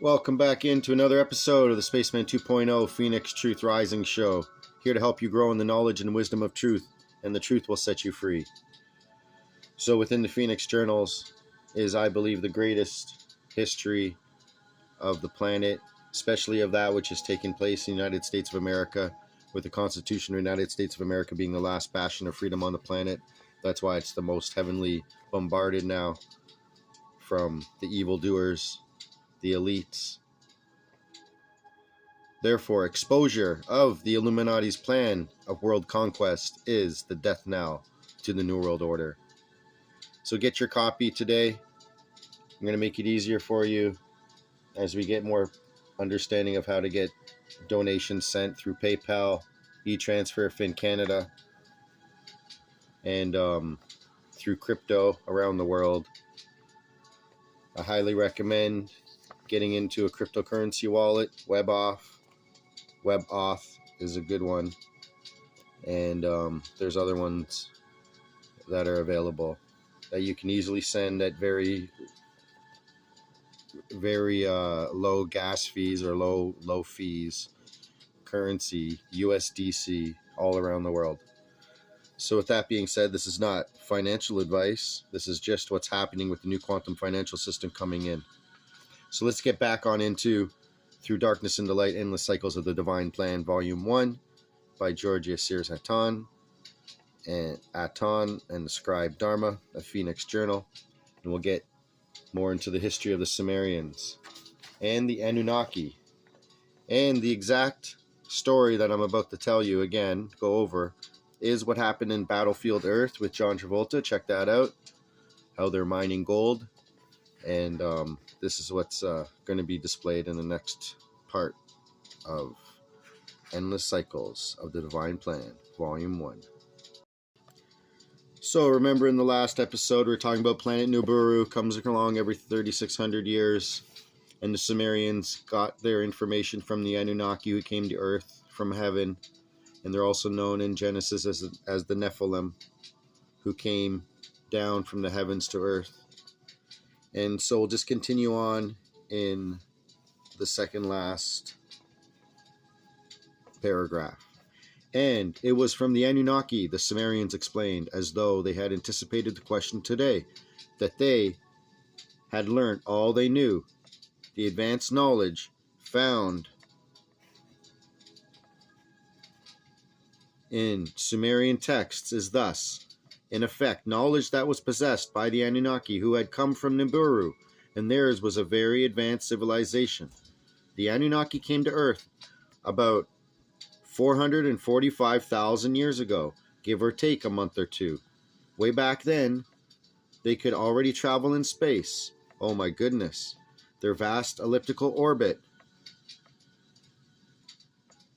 Welcome back into another episode of the Spaceman 2.0 Phoenix Truth Rising Show. Here to help you grow in the knowledge and wisdom of truth, and the truth will set you free. So within the Phoenix Journals is, I believe, the greatest history of the planet, especially of that which has taken place in the United States of America, with the Constitution of the United States of America being the last bastion of freedom on the planet. That's why it's the most heavenly bombarded now from the evildoers, the elites. Therefore, exposure of the Illuminati's plan of world conquest is the death knell to the New World Order. So get your copy today. I'm going to make it easier for you as we get more understanding of how to get donations sent through PayPal, e-transfer in Canada, and through crypto around the world. I highly recommend getting into a cryptocurrency wallet. WebAuth is a good one, and there's other ones that are available that you can easily send at very low gas fees or low fees currency, USDC, all around the world. So with that being said, this is not financial advice. This is just what's happening with the new quantum financial system coming in. So let's get back on into Through Darkness into Light, Endless Cycles of the Divine Plan, Volume 1 by Georgia Sears HATONN and the Scribe Dharma, a Phoenix Journal. And we'll get more into the history of the Sumerians and the Anunnaki. And the exact story that I'm about to tell you again, go over, is what happened in Battlefield Earth with John Travolta. Check that out. How they're mining gold. And this is what's going to be displayed in the next part of Endless Cycles of the Divine Plan, Volume 1. So remember in the last episode we were talking about planet NIBIRU comes along every 3,600 years. And the Sumerians got their information from the Anunnaki who came to Earth from heaven. And they're also known in Genesis as the Nephilim, who came down from the heavens to Earth. And so we'll just continue on in the second last paragraph. And it was from the Anunnaki, the Sumerians explained, as though they had anticipated the question today, that they had learnt all they knew. The advanced knowledge found in Sumerian texts is thus, in effect, knowledge that was possessed by the Anunnaki who had come from Nibiru, and theirs was a very advanced civilization. The Anunnaki came to Earth about 445,000 years ago, give or take a month or two. Way back then, they could already travel in space. Oh my goodness. Their vast elliptical orbit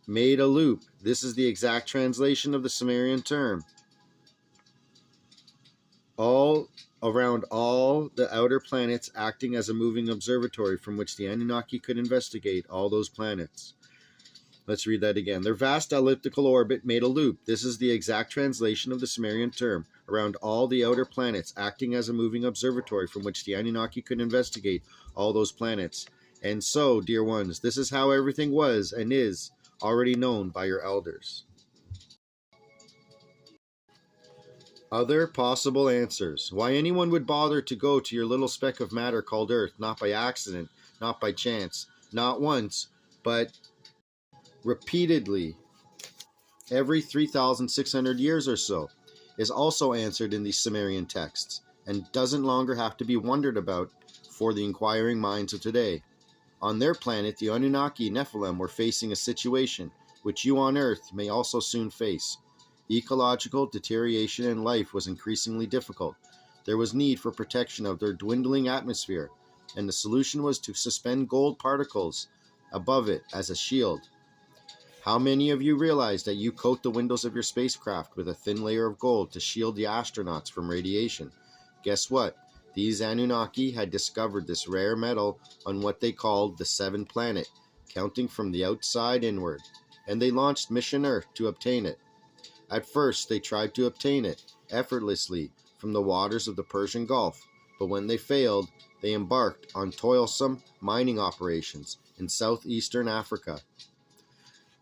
made a loop. This is the exact translation of the Sumerian term. All around all the outer planets, acting as a moving observatory from which the Anunnaki could investigate all those planets. Let's read that again. Their vast elliptical orbit made a loop. This is the exact translation of the Sumerian term. Around all the outer planets, acting as a moving observatory from which the Anunnaki could investigate all those planets. And so, dear ones, this is how everything was and is already known by your elders. Other possible answers. Why anyone would bother to go to your little speck of matter called Earth, not by accident, not by chance, not once, but repeatedly, every 3,600 years or so, is also answered in these Sumerian texts, and doesn't longer have to be wondered about for the inquiring minds of today. On their planet, the Anunnaki Nephilim were facing a situation which you on Earth may also soon face. Ecological deterioration in life was increasingly difficult. There was need for protection of their dwindling atmosphere, and the solution was to suspend gold particles above it as a shield. How many of you realize that you coat the windows of your spacecraft with a thin layer of gold to shield the astronauts from radiation? Guess what? These Anunnaki had discovered this rare metal on what they called the Seventh Planet, counting from the outside inward, and they launched Mission Earth to obtain it. At first, they tried to obtain it effortlessly from the waters of the Persian Gulf, but when they failed, they embarked on toilsome mining operations in southeastern Africa.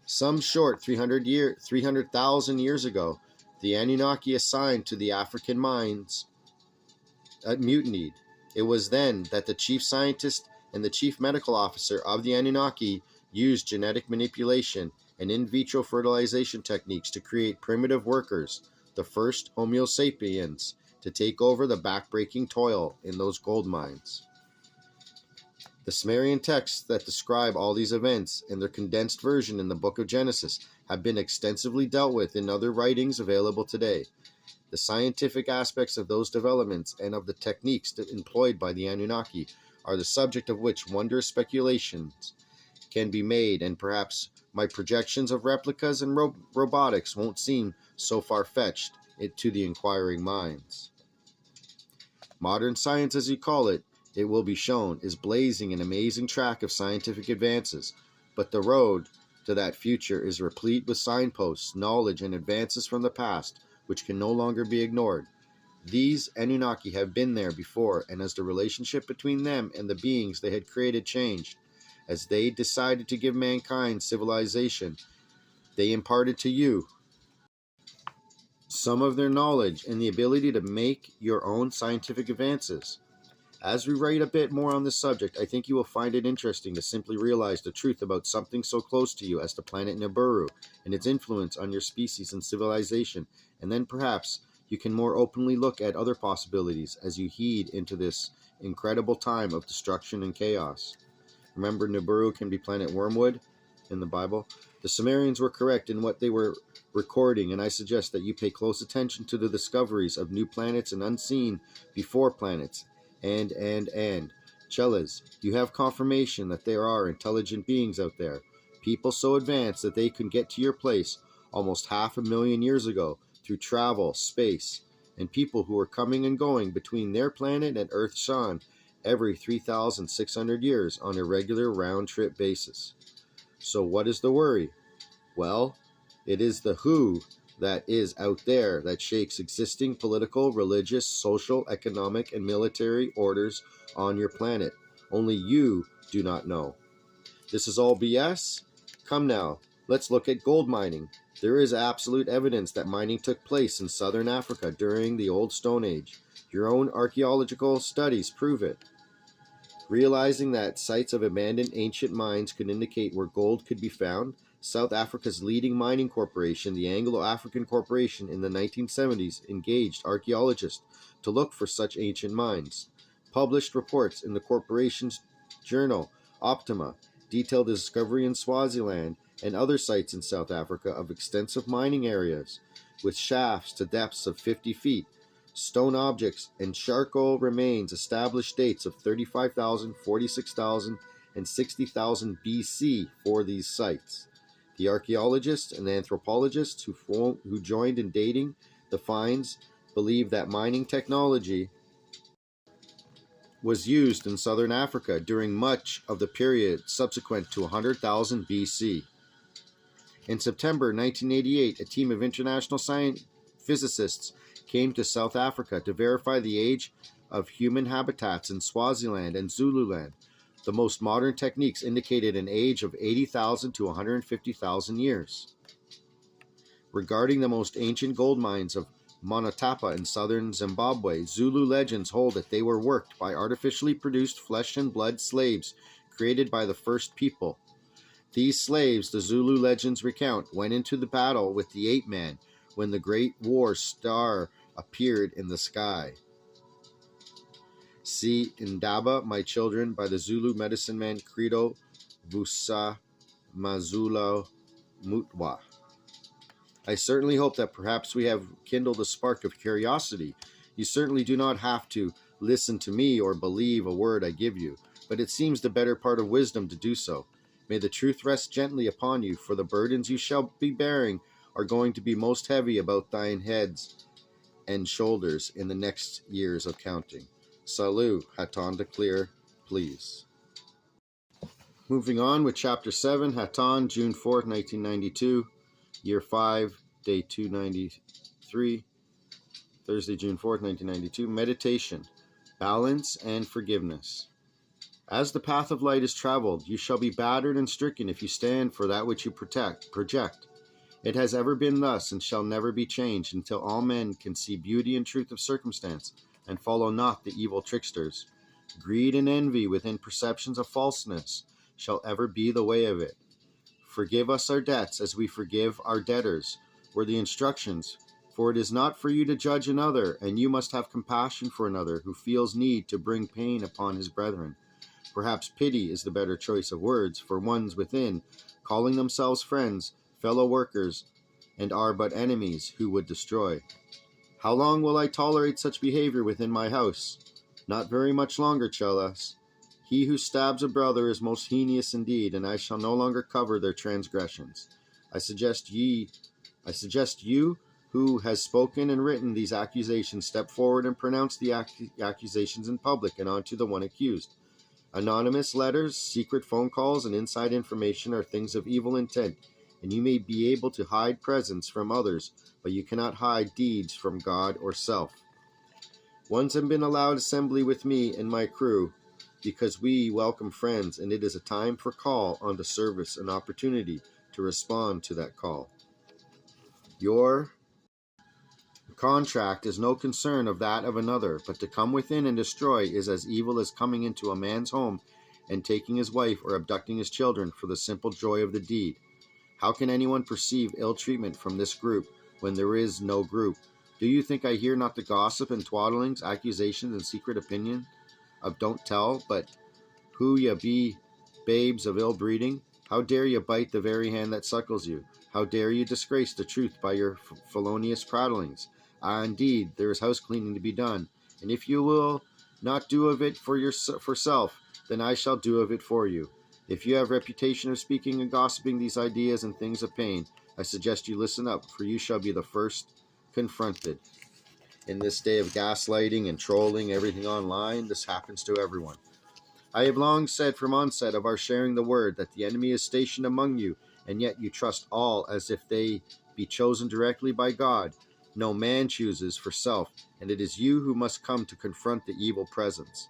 Some short 300,000 years ago, the Anunnaki assigned to the African mines mutinied. It was then that the chief scientist and the chief medical officer of the Anunnaki used genetic manipulation and in vitro fertilization techniques to create primitive workers, the first Homo sapiens, to take over the backbreaking toil in those gold mines. The Sumerian texts that describe all these events and their condensed version in the book of Genesis have been extensively dealt with in other writings available today. The scientific aspects of those developments and of the techniques employed by the Anunnaki are the subject of which wondrous speculations can be made, and perhaps my projections of replicas and robotics won't seem so far-fetched to the inquiring minds. Modern science, as you call it, it will be shown, is blazing an amazing track of scientific advances, but the road to that future is replete with signposts, knowledge, and advances from the past, which can no longer be ignored. These Anunnaki have been there before, and as the relationship between them and the beings they had created changed, as they decided to give mankind civilization, they imparted to you some of their knowledge and the ability to make your own scientific advances. As we write a bit more on this subject, I think you will find it interesting to simply realize the truth about something so close to you as the planet Nibiru and its influence on your species and civilization, and then perhaps you can more openly look at other possibilities as you heed into this incredible time of destruction and chaos. Remember, Nibiru can be planet Wormwood in the Bible. The Sumerians were correct in what they were recording, and I suggest that you pay close attention to the discoveries of new planets and unseen before planets. And Chelas, you have confirmation that there are intelligent beings out there, people so advanced that they could get to your place almost 500,000 years ago through travel, space, and people who are coming and going between their planet and Earth's sun every 3,600 years on a regular round-trip basis. So what is the worry? Well, it is the who that is out there that shakes existing political, religious, social, economic, and military orders on your planet. Only you do not know. This is all BS? Come now, let's look at gold mining. There is absolute evidence that mining took place in southern Africa during the Old Stone Age. Your own archaeological studies prove it. Realizing that sites of abandoned ancient mines could indicate where gold could be found, South Africa's leading mining corporation, the Anglo-African Corporation, in the 1970s engaged archaeologists to look for such ancient mines. Published reports in the corporation's journal, Optima, detailed the discovery in Swaziland and other sites in South Africa of extensive mining areas, with shafts to depths of 50 feet, stone objects, and charcoal remains established dates of 35,000, 46,000, and 60,000 BC for these sites. The archaeologists and anthropologists who joined in dating the finds believe that mining technology was used in southern Africa during much of the period subsequent to 100,000 BC. In September 1988, a team of international physicists came to South Africa to verify the age of human habitats in Swaziland and Zululand. The most modern techniques indicated an age of 80,000 to 150,000 years. Regarding the most ancient gold mines of Monotapa in southern Zimbabwe, Zulu legends hold that they were worked by artificially produced flesh and blood slaves created by the first people. These slaves, the Zulu legends recount, went into the battle with the ape man when the Great War star appeared in the sky. See Indaba, My Children, by the Zulu medicine man Credo Vusa Mazula Mutwa. I certainly hope that perhaps we have kindled a spark of curiosity. You certainly do not have to listen to me or believe a word I give you, but it seems the better part of wisdom to do so. May the truth rest gently upon you, for the burdens you shall be bearing are going to be most heavy about thine heads and shoulders in the next years of counting. Salut, Hatonn declare, please. Moving on with Chapter 7, Hatonn, June 4th, 1992, Year 5, Day 293, Thursday, June 4th, 1992, Meditation. Balance and forgiveness. As the path of light is traveled, you shall be battered and stricken if you stand for that which you project. It has ever been thus and shall never be changed until all men can see beauty and truth of circumstance and follow not the evil tricksters. Greed and envy within perceptions of falseness shall ever be the way of it. Forgive us our debts as we forgive our debtors, were the instructions. For it is not for you to judge another, and you must have compassion for another who feels need to bring pain upon his brethren. Perhaps pity is the better choice of words, for ones within, calling themselves friends, fellow workers, and are but enemies who would destroy. How long will I tolerate such behavior within my house? Not very much longer, Chelas. He who stabs a brother is most heinous indeed, and I shall no longer cover their transgressions. I suggest you, who has spoken and written these accusations, step forward and pronounce the accusations in public and onto the one accused. Anonymous letters, secret phone calls, and inside information are things of evil intent, and you may be able to hide presence from others, but you cannot hide deeds from God or self. Once have been allowed assembly with me and my crew, because we welcome friends, and it is a time for call onto service and opportunity to respond to that call. Your contract is no concern of that of another, but to come within and destroy is as evil as coming into a man's home and taking his wife or abducting his children for the simple joy of the deed. How can anyone perceive ill treatment from this group when there is no group? Do you think I hear not the gossip and twaddlings, accusations and secret opinion of don't tell, but who ye be, babes of ill breeding? How dare you bite the very hand that suckles you? How dare you disgrace the truth by your felonious prattlings? Ah, indeed, there is house cleaning to be done, and if you will not do of it for self, then I shall do of it for you. If you have reputation of speaking and gossiping these ideas and things of pain, I suggest you listen up, for you shall be the first confronted. In this day of gaslighting and trolling everything online, this happens to everyone. I have long said from onset of our sharing the word that the enemy is stationed among you, and yet you trust all as if they be chosen directly by God. No man chooses for self, and it is you who must come to confront the evil presence.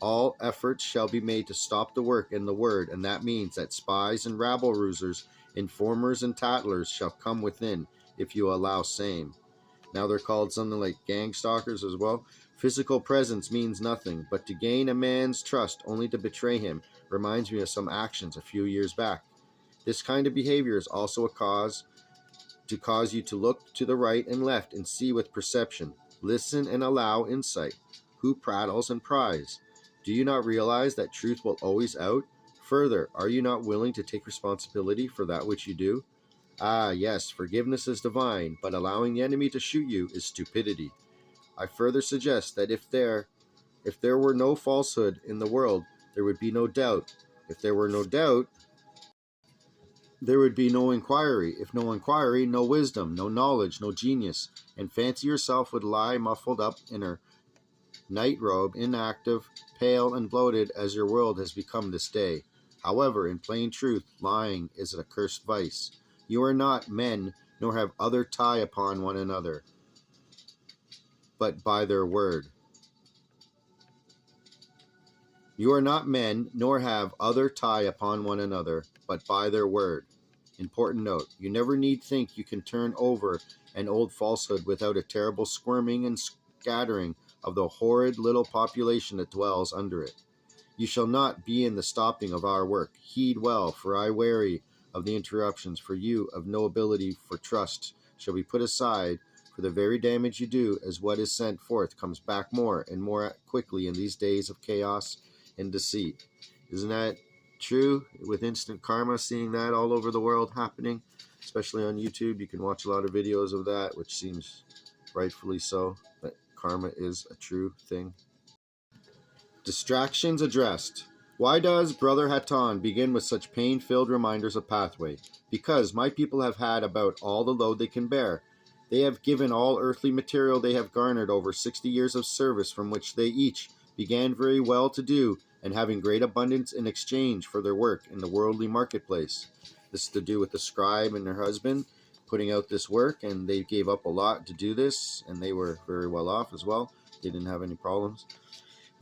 All efforts shall be made to stop the work and the word, and that means that spies and rabble-rousers, informers and tattlers shall come within, if you allow same. Now they're called something like gang stalkers as well. Physical presence means nothing, but to gain a man's trust only to betray him reminds me of some actions a few years back. This kind of behavior is also a cause you to look to the right and left and see with perception. Listen and allow insight. Who prattles and pries? Do you not realize that truth will always out? Further, are you not willing to take responsibility for that which you do? Ah, yes, forgiveness is divine, but allowing the enemy to shoot you is stupidity. I further suggest that if there were no falsehood in the world, there would be no doubt. If there were no doubt, there would be no inquiry. If no inquiry, no wisdom, no knowledge, no genius. And fancy yourself would lie muffled up in her night robe, inactive, pale, and bloated as your world has become this day. However, in plain truth, lying is an accursed vice. You are not men, nor have other tie upon one another, but by their word. You are not men, nor have other tie upon one another, but by their word. Important note, you never need think you can turn over an old falsehood without a terrible squirming and scattering of the horrid little population that dwells under it. You shall not be in the stopping of our work. Heed well, for I weary of the interruptions, for you of no ability for trust shall be put aside, for the very damage you do as what is sent forth comes back more and more quickly in these days of chaos and deceit. Isn't that true? With instant karma, seeing that all over the world happening, especially on YouTube, you can watch a lot of videos of that, which seems rightfully so, that karma is a true thing. Distractions addressed. Why does Brother HATONN begin with such pain-filled reminders of pathway? Because my people have had about all the load they can bear. They have given all earthly material they have garnered over 60 years of service, from which they each began very well to do and having great abundance in exchange for their work in the worldly marketplace. This is to do with the scribe and her husband putting out this work, and they gave up a lot to do this, and they were very well off as well. They didn't have any problems.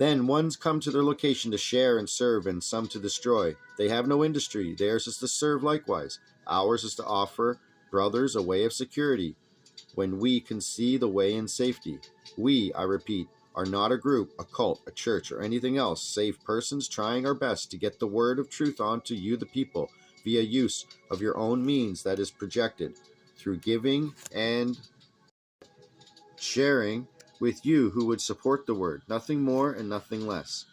Then ones come to their location to share and serve, and some to destroy. They have no industry. Theirs is to serve likewise. Ours is to offer brothers a way of security, when we can see the way in safety. We, I repeat, are not a group, a cult, a church, or anything else, save persons trying our best to get the word of truth onto you, the people, via use of your own means that is projected, through giving and sharing with you who would support the word, nothing more and nothing less.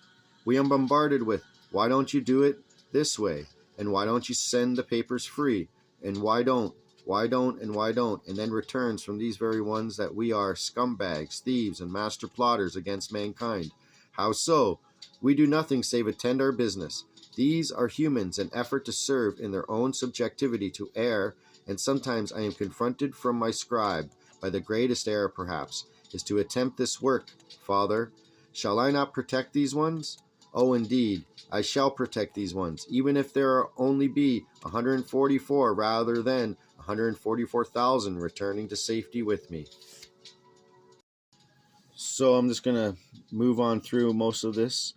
We are bombarded with, why don't you do it this way? And why don't you send the papers free? And why don't, and then returns from these very ones that we are scumbags, thieves, and master plotters against mankind. How so? We do nothing save attend our business. These are humans, an effort to serve in their own subjectivity to err, and sometimes I am confronted from my scribe by the greatest error perhaps, is to attempt this work. Father, shall I not protect these ones? Oh, indeed, I shall protect these ones, even if there only be 144 rather than 144,000 returning to safety with me. So I'm just going to move on through most of this.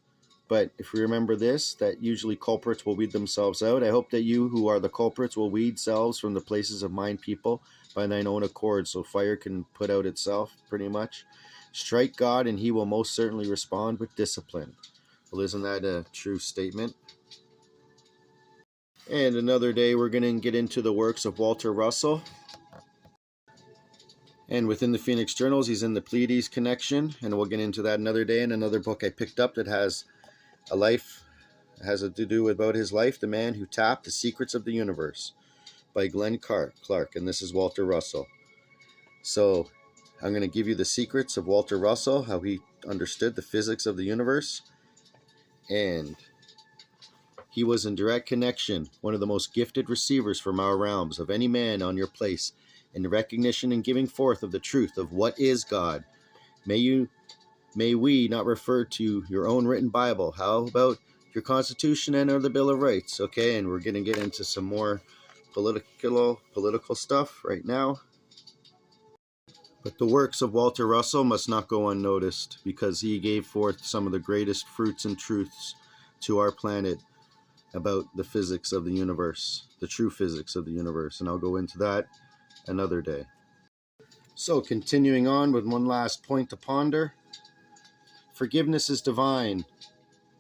But if we remember this, that usually culprits will weed themselves out. I hope that you who are the culprits will weed selves from the places of mine people by thine own accord, so fire can put out itself, pretty much. Strike God, and he will most certainly respond with discipline. Well, isn't that a true statement? And another day we're going to get into the works of Walter Russell. And within the Phoenix Journals, he's in the Pleiades connection, and we'll get into that another day in another book I picked up that has a life, has to do about his life, The Man Who Tapped the Secrets of the Universe, by Glenn Clark, and this is Walter Russell. So I'm going to give you the secrets of Walter Russell, how he understood the physics of the universe, and he was in direct connection, one of the most gifted receivers from our realms of any man on your place, in the recognition and giving forth of the truth of what is God. May we not refer to your own written Bible. How about your Constitution and or the Bill of Rights? Okay, and we're going to get into some more political stuff right now. But the works of Walter Russell must not go unnoticed, because he gave forth some of the greatest fruits and truths to our planet about the physics of the universe, the true physics of the universe, and I'll go into that another day. So continuing on with one last point to ponder. Forgiveness is divine.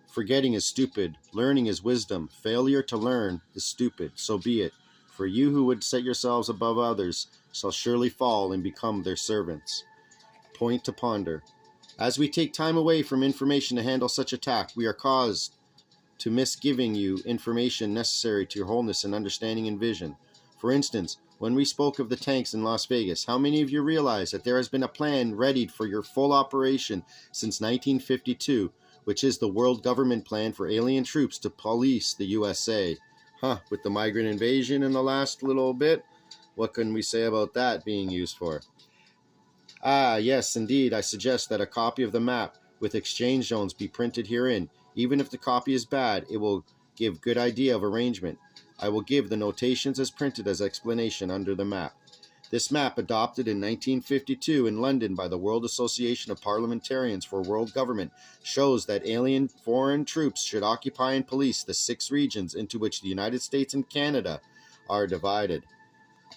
Forgetting is stupid. Learning is wisdom. Failure to learn is stupid. So be it. For you who would set yourselves above others shall surely fall and become their servants. Point to ponder. As we take time away from information to handle such attack, we are caused to miss giving you information necessary to your wholeness and understanding and vision. For instance, when we spoke of the tanks in Las Vegas, how many of you realize that there has been a plan readied for your full operation since 1952, which is the world government plan for alien troops to police the USA? With the migrant invasion in the last little bit, what can we say about that being used for? Yes, indeed, I suggest that a copy of the map with exchange zones be printed herein. Even if the copy is bad, it will give good idea of arrangement. I will give the notations as printed as explanation under the map. This map, adopted in 1952 in London by the World Association of Parliamentarians for World Government, shows that alien foreign troops should occupy and police the 6 regions into which the United States and Canada are divided.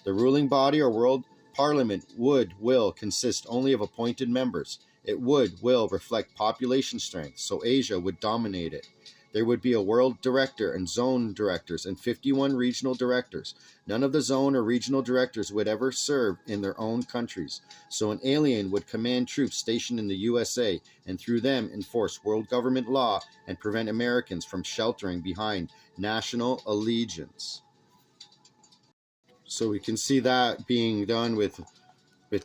The ruling body or world parliament will consist only of appointed members. It will reflect population strength, so Asia would dominate it. There would be a world director and zone directors and 51 regional directors. None of the zone or regional directors would ever serve in their own countries. So an alien would command troops stationed in the USA and through them enforce world government law and prevent Americans from sheltering behind national allegiance. So we can see that being done with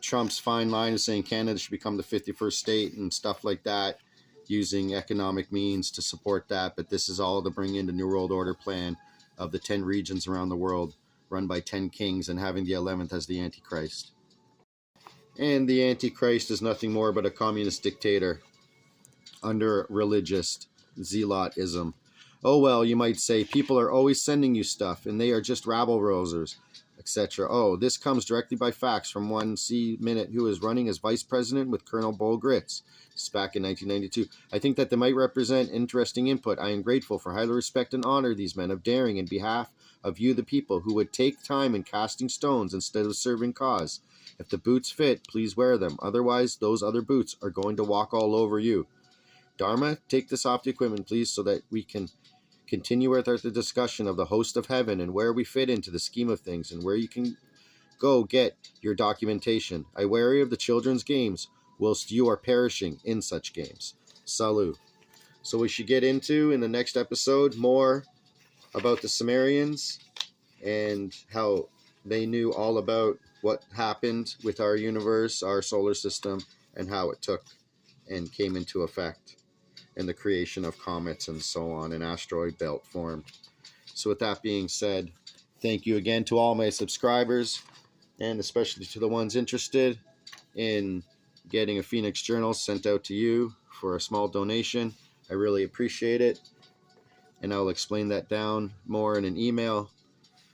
Trump's fine line of saying Canada should become the 51st state and stuff like that, using economic means to support that. But this is all to bring in the New World Order plan of the 10 regions around the world run by 10 kings and having the 11th as the Antichrist. And the Antichrist is nothing more but a communist dictator under religious zealotism. Oh well, you might say, people are always sending you stuff and they are just rabble-rousers. etc. Oh, this comes directly by fax from one C. Minute, who is running as vice president with Colonel Bull Grits. This is back in 1992. I think that they might represent interesting input. I am grateful for highly respect and honor these men of daring in behalf of you, the people, who would take time in casting stones instead of serving cause. If the boots fit, please wear them. Otherwise, those other boots are going to walk all over you. Dharma, take this off the equipment, please, so that we can continue with our discussion of the host of heaven and where we fit into the scheme of things and where you can go get your documentation. I worry of the children's games, whilst you are perishing in such games. Salut. So we should get into, in the next episode, more about the Sumerians and how they knew all about what happened with our universe, our solar system, and how it took and came into effect, and the creation of comets and so on, an asteroid belt formed. So with that being said, thank you again to all my subscribers, and especially to the ones interested in getting a Phoenix Journal sent out to you for a small donation. I really appreciate it, and I'll explain that down more in an email.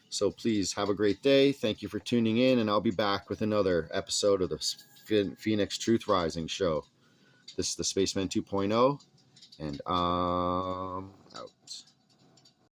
So please have a great day. Thank you for tuning in, and I'll be back with another episode of the Phoenix Truth Rising Show. This is the Spaceman 2.0, and out.